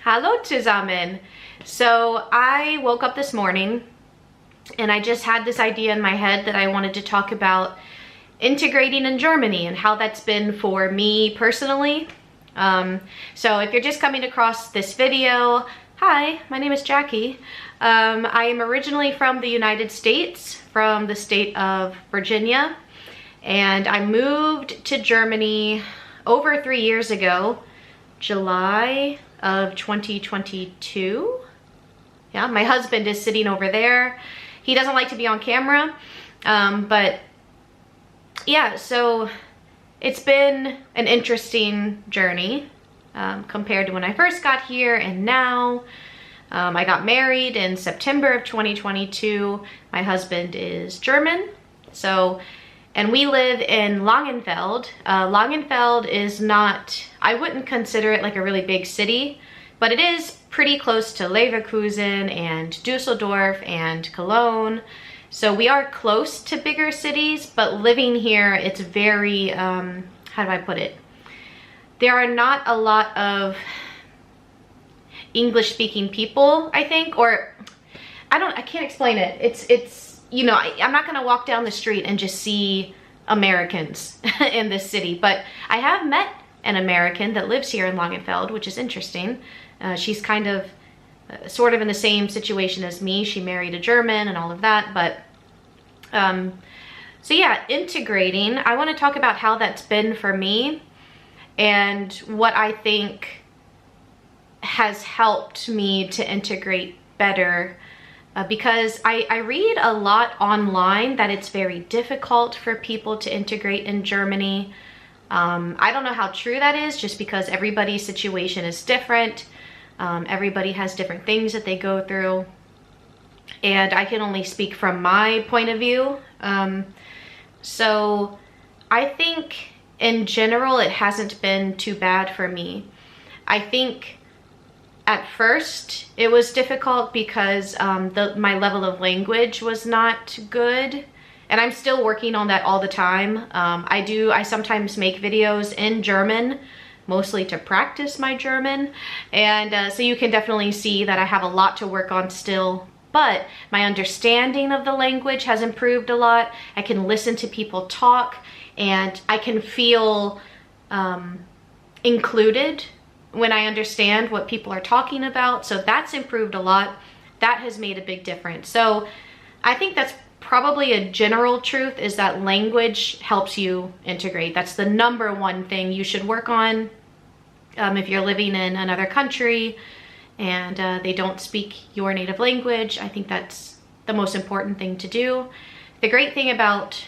Hallo, zusammen. So I woke up this morning and I just had this idea in my head that I wanted to talk about integrating in Germany and how that's been for me personally. So if you're just coming across this video, hi, my name is Jackie. I am originally from the United States, from the state of Virginia, and I moved to Germany over 3 years ago, July of 2022. Yeah, my husband is sitting over there. He doesn't like to be on camera, but yeah, so it's been an interesting journey compared to when I first got here and now. I got married in September of 2022. My husband is German, and we live in Langenfeld. Langenfeld is not, I wouldn't consider it like a really big city, but it is pretty close to Leverkusen and Dusseldorf and Cologne. So we are close to bigger cities, but living here, it's very, how do I put it? There are not a lot of English-speaking people, I think, or I can't explain it. It's you know, I'm not gonna walk down the street and just see Americans in this city, but I have met an American that lives here in Langenfeld, which is interesting. She's kind of sort of in the same situation as me. She married a German and all of that, but so yeah, integrating, I want to talk about how that's been for me and what I think has helped me to integrate better, because I read a lot online that it's very difficult for people to integrate in Germany. I don't know how true that is, just because everybody's situation is different. Everybody has different things that they go through, and I can only speak from my point of view. So I think in general it hasn't been too bad for me. I think at first it was difficult because my level of language was not good, and I'm still working on that all the time. I sometimes make videos in German, mostly to practice my German, and so you can definitely see that I have a lot to work on still, but my understanding of the language has improved a lot. I can listen to people talk and I can feel included when I understand what people are talking about. So that's improved a lot. That has made a big difference. So I think that's probably a general truth, is that language helps you integrate. That's the number one thing you should work on if you're living in another country and they don't speak your native language. I think that's the most important thing to do. The great thing about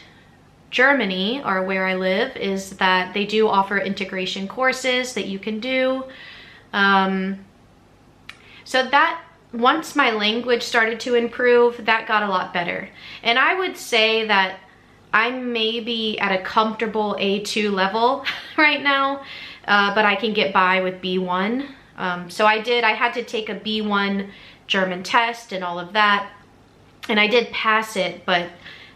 Germany, or where I live, is that they do offer integration courses that you can do. So that once my language started to improve, that got a lot better. And I would say that I'm maybe at a comfortable A2 level right now, but I can get by with B1. So I had to take a B1 German test and all of that, and I did pass it, but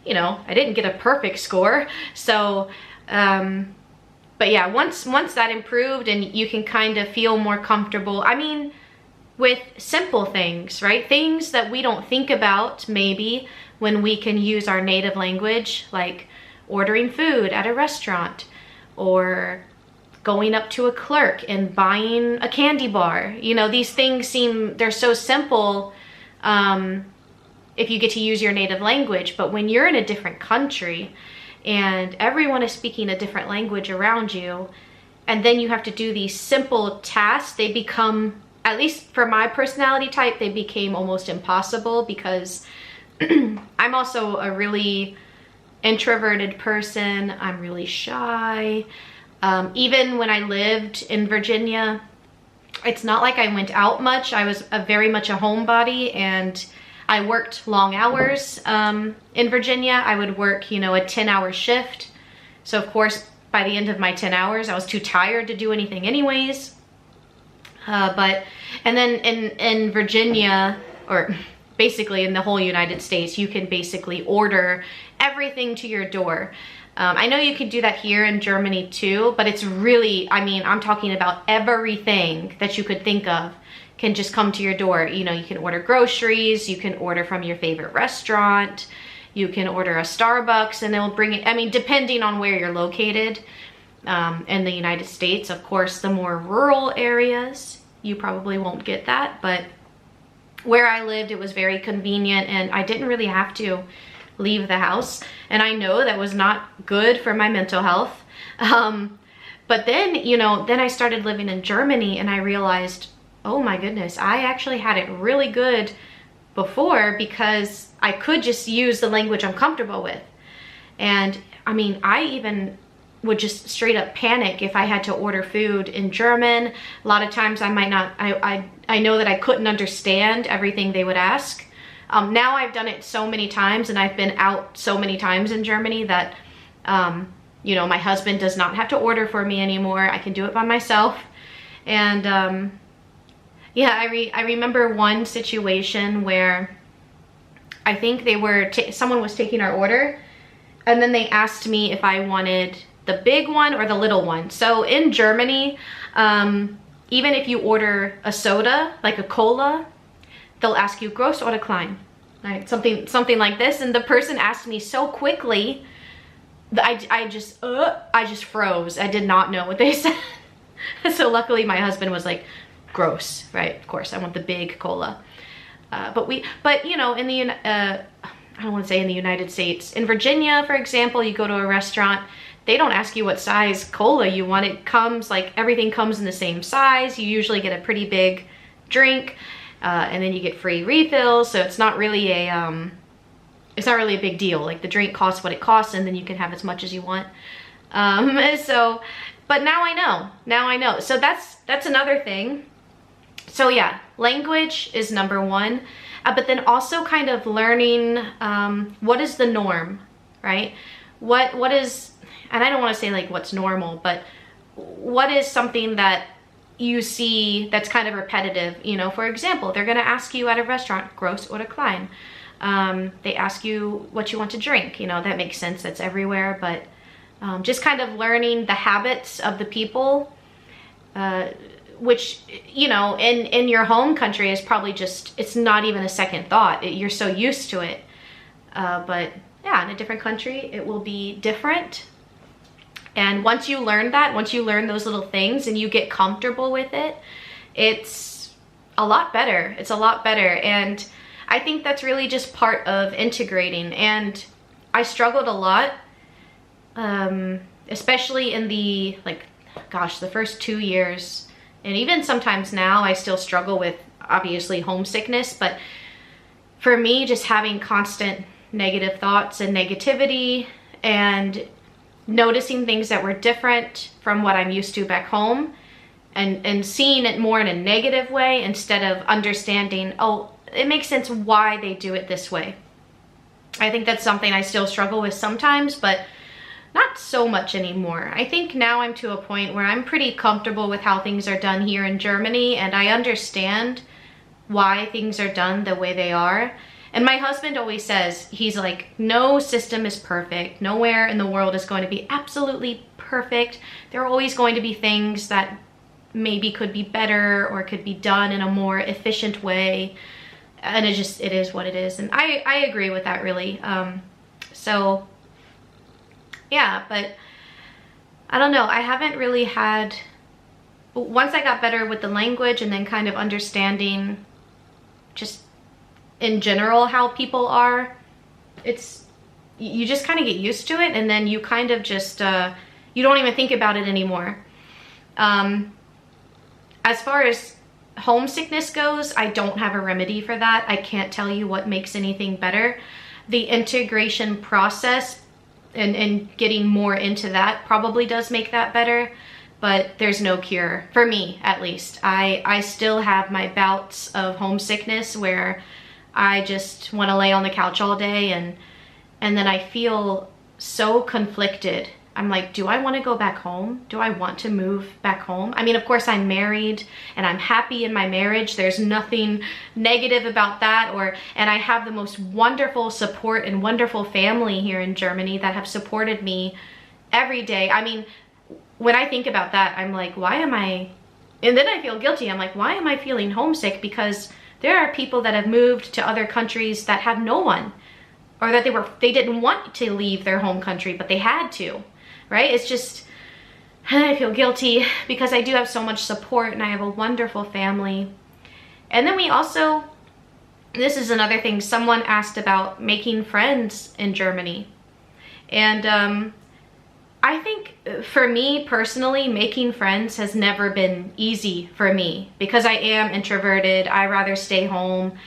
you know, I didn't get a perfect score. So, but yeah, once that improved and you can kind of feel more comfortable, I mean, with simple things, right? Things that we don't think about maybe when we can use our native language, like ordering food at a restaurant or going up to a clerk and buying a candy bar. You know, these things they're so simple if you get to use your native language, but when you're in a different country and everyone is speaking a different language around you, and then you have to do these simple tasks, they become, at least for my personality type, they became almost impossible, because I'm also a really introverted person. I'm really shy. Even when I lived in Virginia, it's not like I went out much. I was very much a homebody, and I worked long hours in Virginia. I would work, you know, a 10-hour shift. So of course, by the end of my 10 hours, I was too tired to do anything anyways. And then in Virginia, or basically in the whole United States, you can basically order everything to your door. I know you can do that here in Germany too, but it's really, I mean, I'm talking about everything that you could think of can just come to your door. You know, you can order groceries, you can order from your favorite restaurant, you can order a Starbucks and they'll bring it, I mean, depending on where you're located. In the United States, of course, the more rural areas, you probably won't get that, but where I lived, it was very convenient and I didn't really have to leave the house. And I know that was not good for my mental health. But then, you know, then I started living in Germany and I realized, oh my goodness, I actually had it really good before because I could just use the language I'm comfortable with. And I mean, I even would just straight up panic if I had to order food in German. A lot of times I might not, I know that I couldn't understand everything they would ask. Now I've done it so many times and I've been out so many times in Germany that, you know, my husband does not have to order for me anymore. I can do it by myself. And yeah, I remember one situation where I think they were, someone was taking our order and then they asked me if I wanted the big one or the little one. So in Germany, even if you order a soda, like a cola, they'll ask you gross oder klein, right? Something like this. And the person asked me so quickly that I just froze. I did not know what they said. So luckily my husband was like, gross, right? Of course, I want the big cola. But you know, in the, I don't want to say in the United States, in Virginia, for example, you go to a restaurant, they don't ask you what size cola you want. It comes like, everything comes in the same size. You usually get a pretty big drink. And then you get free refills, so it's not really a big deal. Like the drink costs what it costs, and then you can have as much as you want. But now I know. So that's another thing. So yeah, language is number one, but then also kind of learning what is the norm, right? What is, and I don't want to say like what's normal, but what is something that you see that's kind of repetitive. You know, for example, they're going to ask you at a restaurant, gross oder klein. They ask you what you want to drink. You know, that makes sense, that's everywhere, but just kind of learning the habits of the people, which, you know, in your home country is probably just, it's not even a second thought. You're so used to it. But yeah, in a different country, it will be different. And once you learn that, once you learn those little things and you get comfortable with it, it's a lot better. It's a lot better. And I think that's really just part of integrating. And I struggled a lot, especially in the, like, gosh, the first 2 years. And even sometimes now I still struggle with, obviously, homesickness. But for me, just having constant negative thoughts and negativity and noticing things that were different from what I'm used to back home and seeing it more in a negative way instead of understanding, oh, it makes sense why they do it this way. I think that's something I still struggle with sometimes, but not so much anymore. I think now I'm to a point where I'm pretty comfortable with how things are done here in Germany, and I understand why things are done the way they are. And my husband always says, he's like, no system is perfect. Nowhere in the world is going to be absolutely perfect. There are always going to be things that maybe could be better or could be done in a more efficient way. And it is what it is. And I agree with that, really. So yeah, but I don't know. I haven't really had, once I got better with the language and then kind of understanding just in general how people are, you just kind of get used to it, and then you kind of just you don't even think about it anymore. As far as homesickness goes, I don't have a remedy for that. I can't tell you what makes anything better. The integration process and getting more into that probably does make that better, but there's no cure, for me at least. I still have my bouts of homesickness where I just want to lay on the couch all day, and then I feel so conflicted I'm like, do I want to go back home? Do I want to move back home? I mean, of course I'm married and I'm happy in my marriage. There's nothing negative about that. And I have the most wonderful support and wonderful family here in Germany that have supported me every day. I mean, when I think about that, I'm like, why am I, and then I feel guilty. I'm like, why am I feeling homesick? Because there are people that have moved to other countries that have no one, or that they didn't want to leave their home country, but they had to, right? It's just, I feel guilty because I do have so much support and I have a wonderful family. And then we also, this is another thing, someone asked about making friends in Germany. And I think for me personally, making friends has never been easy for me because I am introverted. I rather stay home.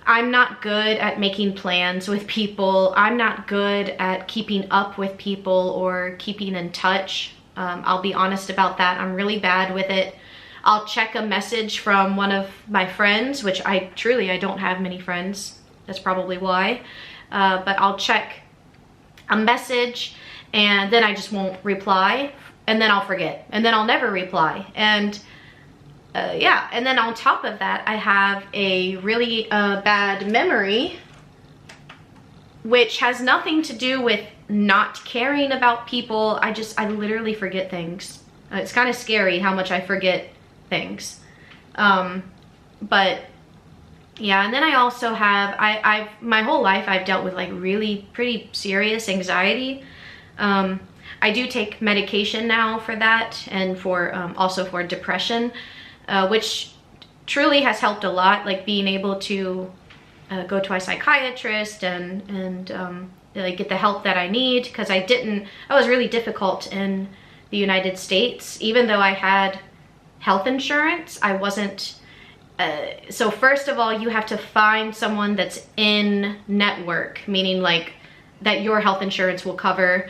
I'm not good at making plans with people. I'm not good at keeping up with people or keeping in touch. I'll be honest about that. I'm really bad with it. I'll check a message from one of my friends, which I don't have many friends. That's probably why. But I'll check a message and then I just won't reply, and then I'll forget, and then I'll never reply. And yeah, and then on top of that, I have a really bad memory, which has nothing to do with not caring about people. I literally forget things. It's kind of scary how much I forget things. But yeah, and then I also have, I've my whole life I've dealt with like really pretty serious anxiety. I do take medication now for that, and for also for depression, which truly has helped a lot, like being able to go to a psychiatrist and like get the help that I need, because I was really difficult in the United States. Even though I had health insurance, I wasn't, so first of all, you have to find someone that's in network, meaning like that your health insurance will cover.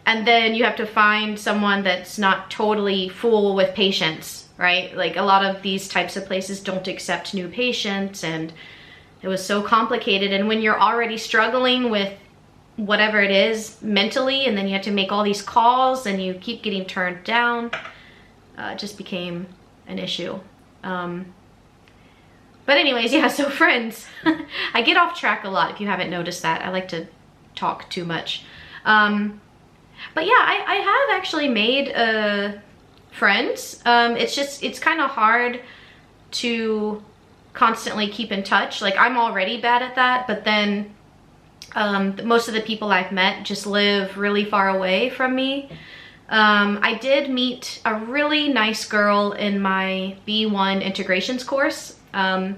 And then you have to find someone that's not totally full with patients, right? Like a lot of these types of places don't accept new patients, and it was so complicated. And when you're already struggling with whatever it is mentally, and then you have to make all these calls and you keep getting turned down, it just became an issue. But anyways, yeah, so friends. I get off track a lot if you haven't noticed that. I like to talk too much. But yeah, I have actually made friends. It's kind of hard to constantly keep in touch. Like I'm already bad at that, but then most of the people I've met just live really far away from me. I did meet a really nice girl in my B1 integrations course. And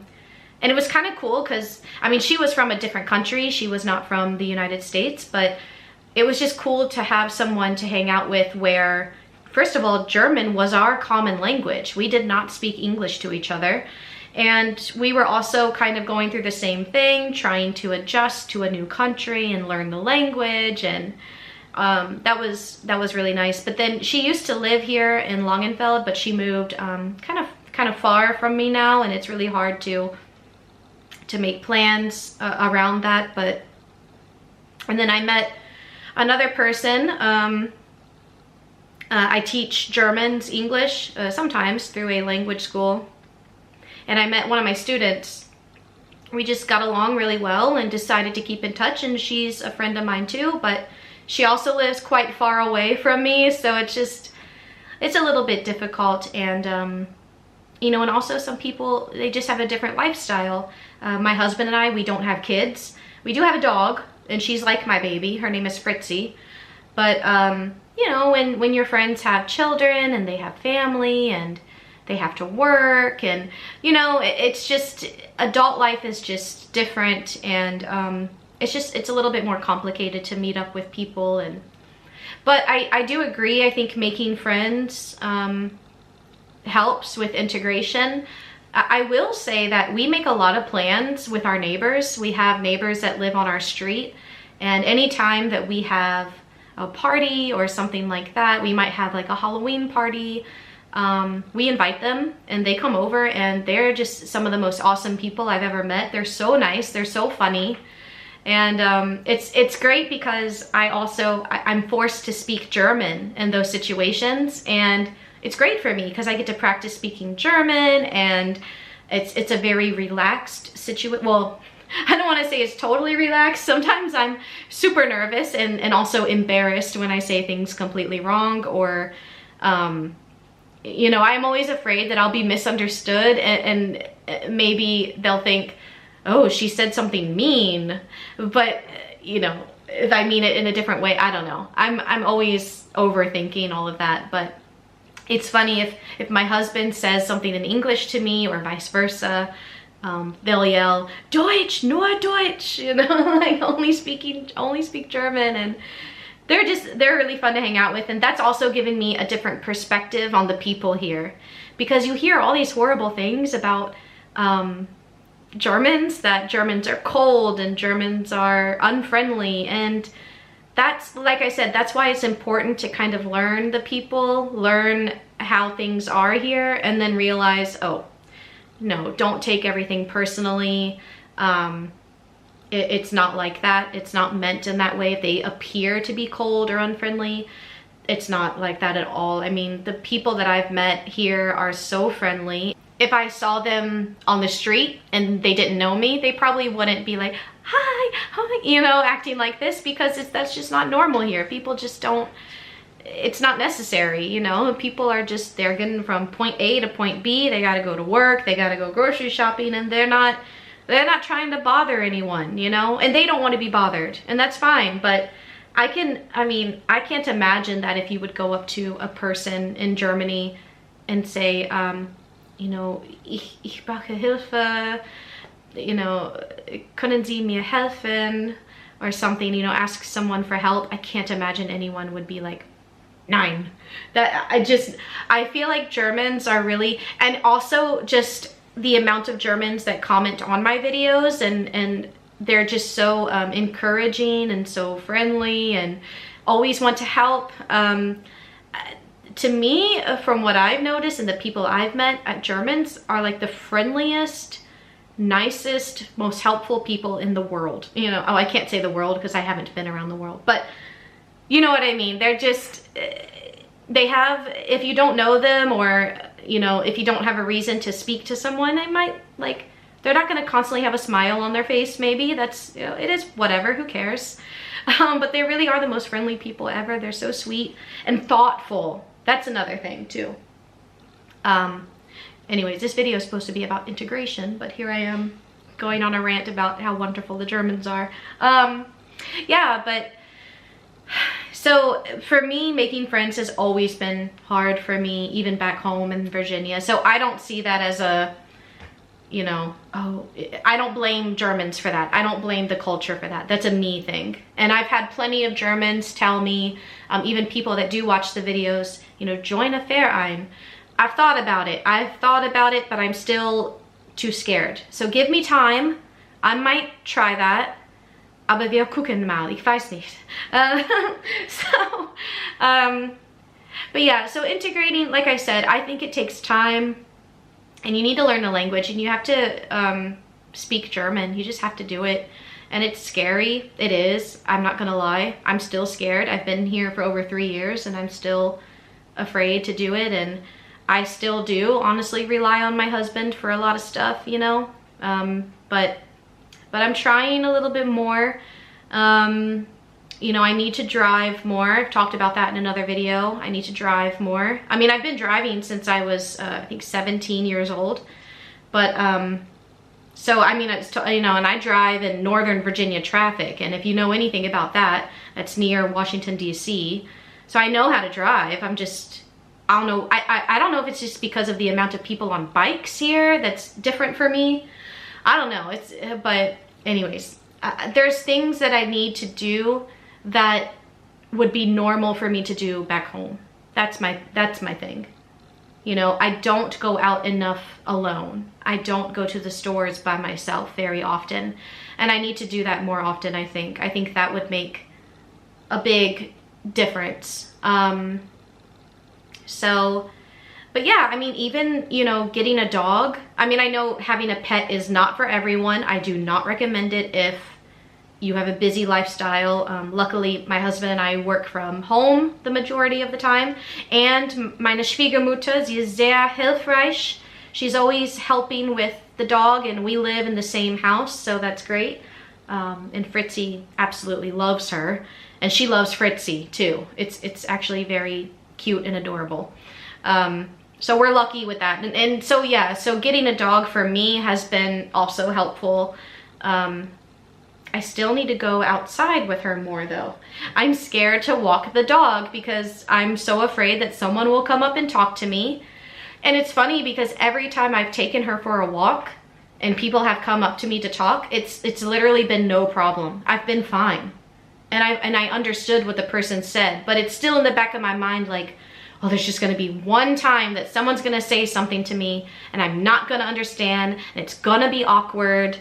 it was kind of cool because, I mean, she was from a different country. She was not from the United States, but it was just cool to have someone to hang out with where, first of all, German was our common language. We did not speak English to each other. And we were also kind of going through the same thing, trying to adjust to a new country and learn the language. And that was really nice. But then she used to live here in Langenfeld, but she moved kind of far from me now, and it's really hard to make plans around that. And then I met another person. I teach Germans, English, sometimes through a language school. And I met one of my students. We just got along really well and decided to keep in touch, and she's a friend of mine too, but she also lives quite far away from me, so it's a little bit difficult. And you know, and also some people, they just have a different lifestyle. My husband and I, we don't have kids. We do have a dog, and she's like my baby. Her name is Fritzy. But you know, when your friends have children and they have family and they have to work, and you know, it's just, adult life is just different, and it's a little bit more complicated to meet up with people. But I do agree. I think making friends helps with integration. I will say that we make a lot of plans with our neighbors. We have neighbors that live on our street, and anytime that we have a party or something like that, we might have like a Halloween party, we invite them and they come over, and they're just some of the most awesome people I've ever met. They're so nice, they're so funny, And it's great because I'm forced to speak German in those situations, and it's great for me because I get to practice speaking German, and it's a very relaxed situation. Well, I don't want to say it's totally relaxed. Sometimes I'm super nervous and also embarrassed when I say things completely wrong, or you know, I'm always afraid that I'll be misunderstood, and maybe they'll think, oh, she said something mean, but you know, if I mean it in a different way, I don't know. I'm always overthinking all of that. But it's funny if my husband says something in English to me or vice versa, they'll yell, Deutsch, nur Deutsch, you know, like only speak German. And they're really fun to hang out with. And that's also given me a different perspective on the people here, because you hear all these horrible things about Germans, that Germans are cold and Germans are unfriendly. And that's, like I said, that's why it's important to kind of learn the people, learn how things are here, and then realize, oh, no, don't take everything personally. It's not like that. It's not meant in that way. If they appear to be cold or unfriendly, it's not like that at all. I mean, the people that I've met here are so friendly. If I saw them on the street and they didn't know me, they probably wouldn't be like, hi, you know, acting like this, because that's just not normal here. People just don't, it's not necessary, you know. People are just, they're getting from point A to point B. They gotta go to work, they gotta go grocery shopping, and they're not trying to bother anyone, you know, and they don't want to be bothered, and that's fine. But I can't imagine that if you would go up to a person in Germany and say, you know, ich brauche Hilfe, you know, können Sie mir helfen, or something, you know, ask someone for help. I can't imagine anyone would be like, nein. That I feel like Germans are really, and also just the amount of Germans that comment on my videos, and they're just so encouraging and so friendly and always want to help. To me, from what I've noticed and the people I've met, Germans are like the friendliest, nicest, most helpful people in the world. You know, oh, I can't say the world because I haven't been around the world, but you know what I mean. They're just, they have, if you don't know them, or, you know, if you don't have a reason to speak to someone, they might, like, they're not going to constantly have a smile on their face. Maybe that's, you know, it is whatever, who cares? But they really are the most friendly people ever. They're so sweet and thoughtful. That's another thing too. Anyways, this video is supposed to be about integration, but here I am going on a rant about how wonderful the Germans are. Yeah, but so for me, making friends has always been hard for me, even back home in Virginia. So I don't see that as a, you know, oh, I don't blame Germans for that. I don't blame the culture for that. That's a me thing. And I've had plenty of Germans tell me, even people that do watch the videos, you know, join a Verein. I've thought about it, but I'm still too scared. So give me time. I might try that. Aber wir gucken mal. Ich weiß nicht. But yeah, so integrating, like I said, I think it takes time. And you need to learn the language, and you have to speak German. You just have to do it. And it's scary. It is. I'm not gonna lie. I'm still scared. I've been here for over 3 years, and I'm still afraid to do it. And I still do honestly rely on my husband for a lot of stuff, you know. But I'm trying a little bit more. You know, I need to drive more. I've talked about that in another video. I need to drive more. I mean, I've been driving since I was, I think 17 years old. But, so, I mean, it's, you know, and I drive in Northern Virginia traffic. And if you know anything about that, that's near Washington, D.C. So I know how to drive. I'm just, I don't know. I don't know if it's just because of the amount of people on bikes here that's different for me. I don't know. It's, but anyways, there's things that I need to do that would be normal for me to do back home. That's my thing. You know, I don't go out enough alone. I don't go to the stores by myself very often. And I need to do that more often, I think. I think that would make a big difference. So, but yeah, I mean, even, you know, getting a dog. I mean, I know having a pet is not for everyone. I do not recommend it if you have a busy lifestyle. Luckily, my husband and I work from home the majority of the time. And meine Schwiegermutter, sie ist sehr hilfreich. She's always helping with the dog, and we live in the same house, so that's great. And Fritzy absolutely loves her, and she loves Fritzy too. It's actually very cute and adorable. So we're lucky with that. And so yeah, so getting a dog for me has been also helpful. I still need to go outside with her more though. I'm scared to walk the dog because I'm so afraid that someone will come up and talk to me. And it's funny because every time I've taken her for a walk and people have come up to me to talk, it's literally been no problem. I've been fine. And I understood what the person said, but it's still in the back of my mind like, oh, there's just gonna be one time that someone's gonna say something to me and I'm not gonna understand and it's gonna be awkward.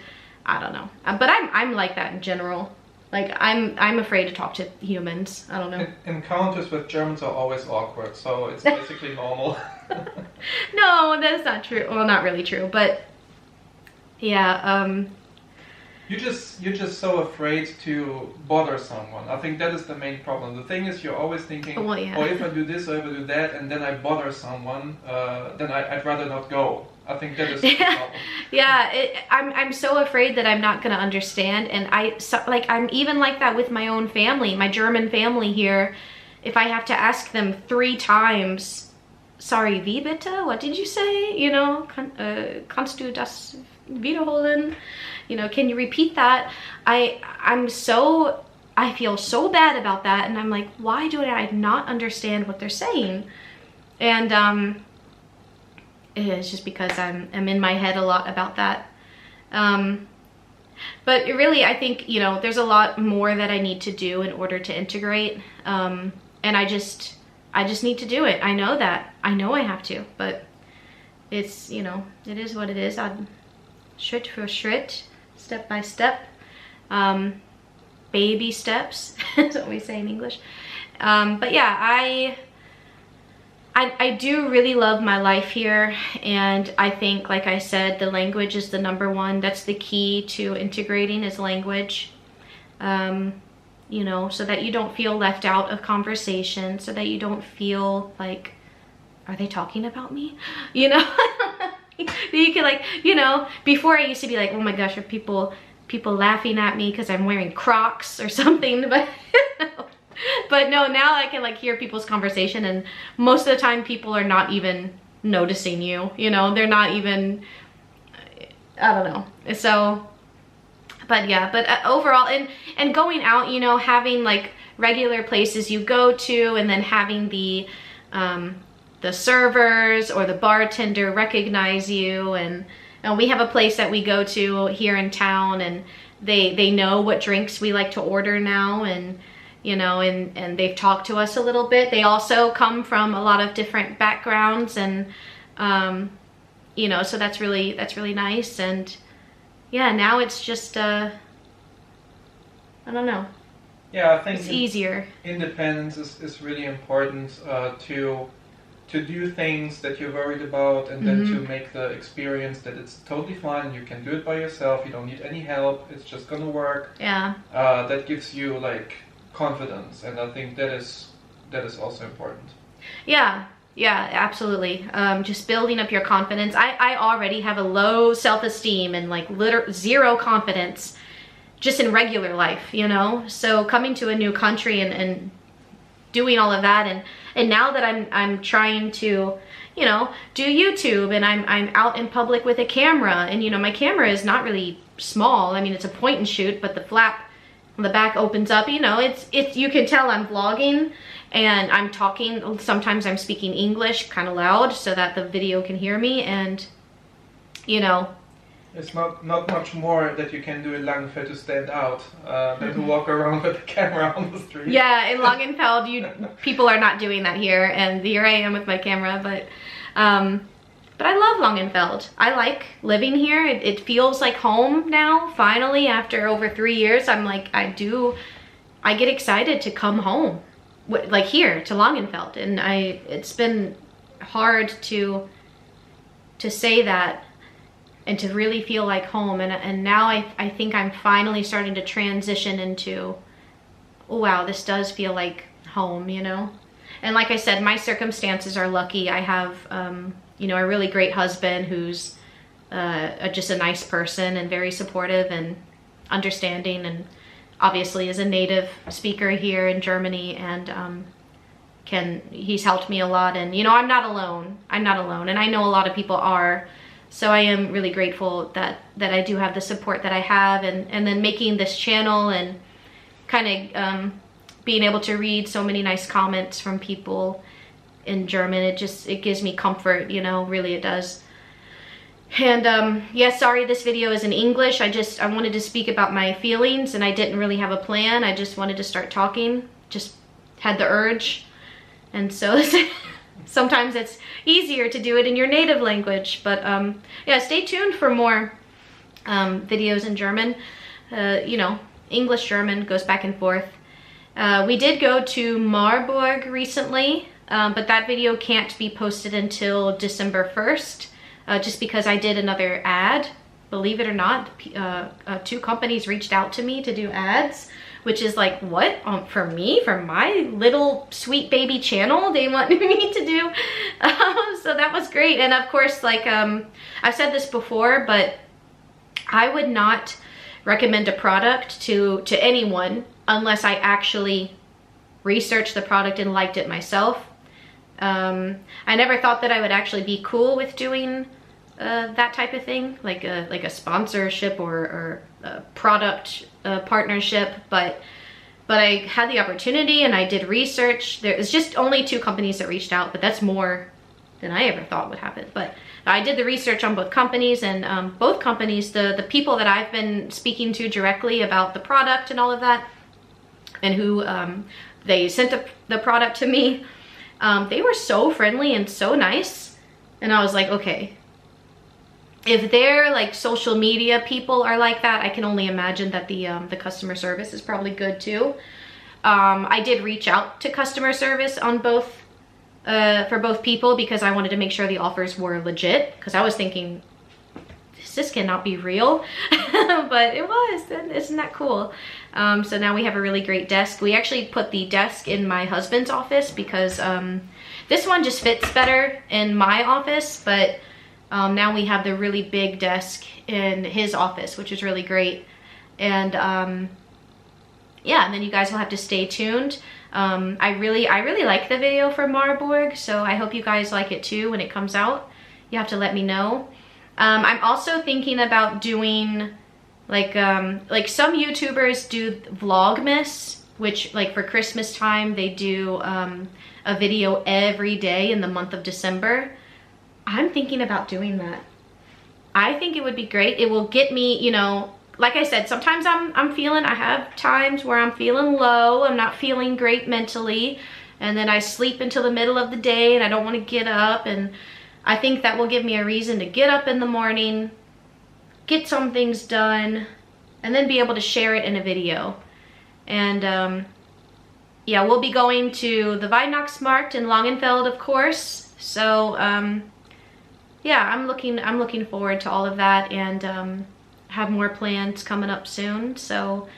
I don't know, but I'm like that in general. Like I'm afraid to talk to humans. I don't know. Encounters with Germans are always awkward, so it's basically normal. No, that's not true. Well, not really true, but yeah. You're just so afraid to bother someone. I think that is the main problem. The thing is, you're always thinking, well, yeah. oh, if I do this or if I do that, and then I bother someone, then I'd rather not go. I think that is the problem. Yeah, I'm so afraid that I'm not gonna understand, and I'm even like that with my own family, my German family here. If I have to ask them 3 times, sorry, wie bitte? What did you say? You know, kannst du das wiederholen? You know, can you repeat that? I feel so bad about that, and I'm like, why do I not understand what they're saying? And it's just because I'm in my head a lot about that. But really, I think, you know, there's a lot more that I need to do in order to integrate. And I just need to do it. I know that. I know I have to, but it's, you know, it is what it is. Schritt für Schritt, step by step, baby steps, is what we say in English. But yeah, I do really love my life here, and I think, like I said, the language is the #1. That's the key to integrating, is language. You know, so that you don't feel left out of conversation, so that you don't feel like, are they talking about me? You know, you can, like, you know, before I used to be like, oh my gosh, are people laughing at me because I'm wearing Crocs or something, but but no, now I can like hear people's conversation, and most of the time people are not even noticing you, you know, they're not even, I don't know. So, but yeah, but overall, and going out, you know, having like regular places you go to, and then having the servers or the bartender recognize you, and we have a place that we go to here in town, and they know what drinks we like to order now, and you know, and they've talked to us a little bit. They also come from a lot of different backgrounds, and you know, so that's really nice. And yeah, now it's just I don't know. Yeah, I think it's easier. Independence is really important, to do things that you're worried about, and then to make the experience that it's totally fine. You can do it by yourself. You don't need any help. It's just gonna work. Yeah. That gives you like confidence, and I think that is also important. Yeah, absolutely. Just building up your confidence. I already have a low self-esteem and like zero confidence just in regular life, you know? So coming to a new country and doing all of that, and now that I'm trying to, you know, do YouTube, and I'm out in public with a camera, and you know, my camera is not really small. I mean, it's a point and shoot, but the flap on the back opens up, you know, it's you can tell I'm vlogging, and I'm talking. Sometimes I'm speaking English kind of loud so that the video can hear me, and you know, it's not much more that you can do in Langenfeld to stand out than to walk around with a camera on the street. Yeah, in Langenfeld, people are not doing that here, and here I am with my camera, but I love Langenfeld. I like living here. It feels like home now, finally, after over 3 years. I'm like, I get excited to come home, like here to Langenfeld, and it's been hard to say that and to really feel like home. And now I think I'm finally starting to transition into, oh, wow, this does feel like home, you know? And like I said, my circumstances are lucky. I have, you know, a really great husband who's just a nice person and very supportive and understanding, and obviously is a native speaker here in Germany, and he's helped me a lot. And you know, I'm not alone, and I know a lot of people are, so I am really grateful that I do have the support that I have. And then making this channel and kind of being able to read so many nice comments from people in German, it gives me comfort, you know, really it does. And yeah, sorry this video is in English. I wanted to speak about my feelings, and I didn't really have a plan. I just wanted to start talking, just had the urge. And so sometimes it's easier to do it in your native language. But yeah, stay tuned for more videos in German. You know, English, German goes back and forth. We did go to Marburg recently, but that video can't be posted until December 1st. Just because I did another ad. Believe it or not, 2 companies reached out to me to do ads, which is like, what? For me? For my little sweet baby channel? They want me to do? So that was great. And of course, like, I've said this before, but I would not recommend a product to anyone unless I actually researched the product and liked it myself. I never thought that I would actually be cool with doing that type of thing, like a sponsorship or a product partnership, but I had the opportunity and I did research. There was just only 2 companies that reached out, but that's more than I ever thought would happen. But I did the research on both companies, and both companies, the people that I've been speaking to directly about the product and all of that, and who they sent the product to me, they were so friendly and so nice. And I was like, okay, if their like social media people are like that, I can only imagine that the customer service is probably good too. I did reach out to customer service on both for both people, because I wanted to make sure the offers were legit, because I was thinking this cannot be real. But it was. Isn't that cool? So now we have a really great desk. We actually put the desk in my husband's office because this one just fits better in my office, but now we have the really big desk in his office, which is really great. And yeah, and then you guys will have to stay tuned. I really like the video for Marburg, so I hope you guys like it too when it comes out. You have to let me know. I'm also thinking about doing like some YouTubers do Vlogmas, which like for Christmas time they do a video every day in the month of December. I'm thinking about doing that. I think it would be great. It will get me, you know, like I said, sometimes I have times where I'm feeling low, I'm not feeling great mentally, and then I sleep until the middle of the day and I don't want to get up, and I think that will give me a reason to get up in the morning, get some things done, and then be able to share it in a video. And yeah, we'll be going to the Weihnachtsmarkt in Langenfeld, of course. So yeah, I'm looking forward to all of that, and have more plans coming up soon. So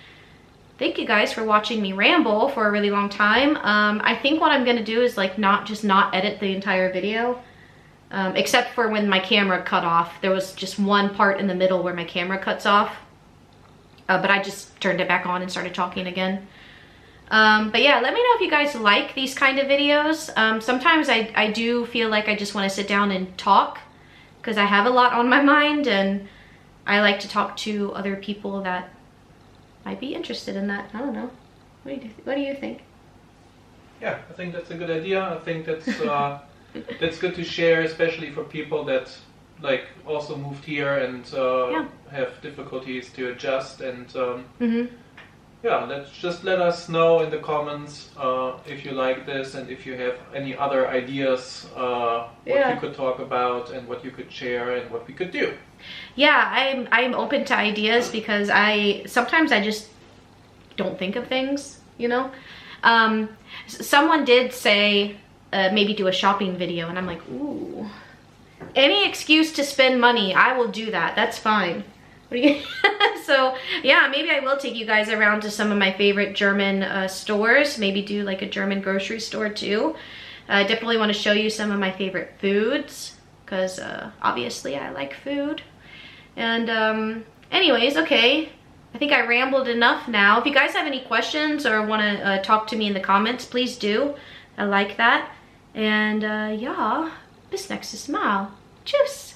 thank you guys for watching me ramble for a really long time. I think what I'm gonna do is like not edit the entire video, except for when my camera cut off. There was just one part in the middle where my camera cuts off, but I just turned it back on and started talking again. But yeah, let me know if you guys like these kind of videos. Sometimes I do feel like I just want to sit down and talk, because I have a lot on my mind, and I like to talk to other people that might be interested in that. I don't know. What do you think? Yeah, I think that's a good idea. I think that's that's good to share, especially for people that like also moved here and Yeah. have difficulties to adjust. And Mm-hmm. yeah, let us know in the comments if you like this, and if you have any other ideas what Yeah. you could talk about and what you could share and what we could do. Yeah, I'm open to ideas, because sometimes I just don't think of things, you know. Someone did say maybe do a shopping video, and I'm like, ooh, Any excuse to spend money, I will do that. That's fine. So yeah, maybe I will take you guys around to some of my favorite German stores. Maybe do like a German grocery store too. I definitely want to show you some of my favorite foods because obviously I like food. And anyways, okay, I think I rambled enough now. If you guys have any questions or want to talk to me in the comments, please do. I like that. And ja, bis nächstes Mal. Tschüss.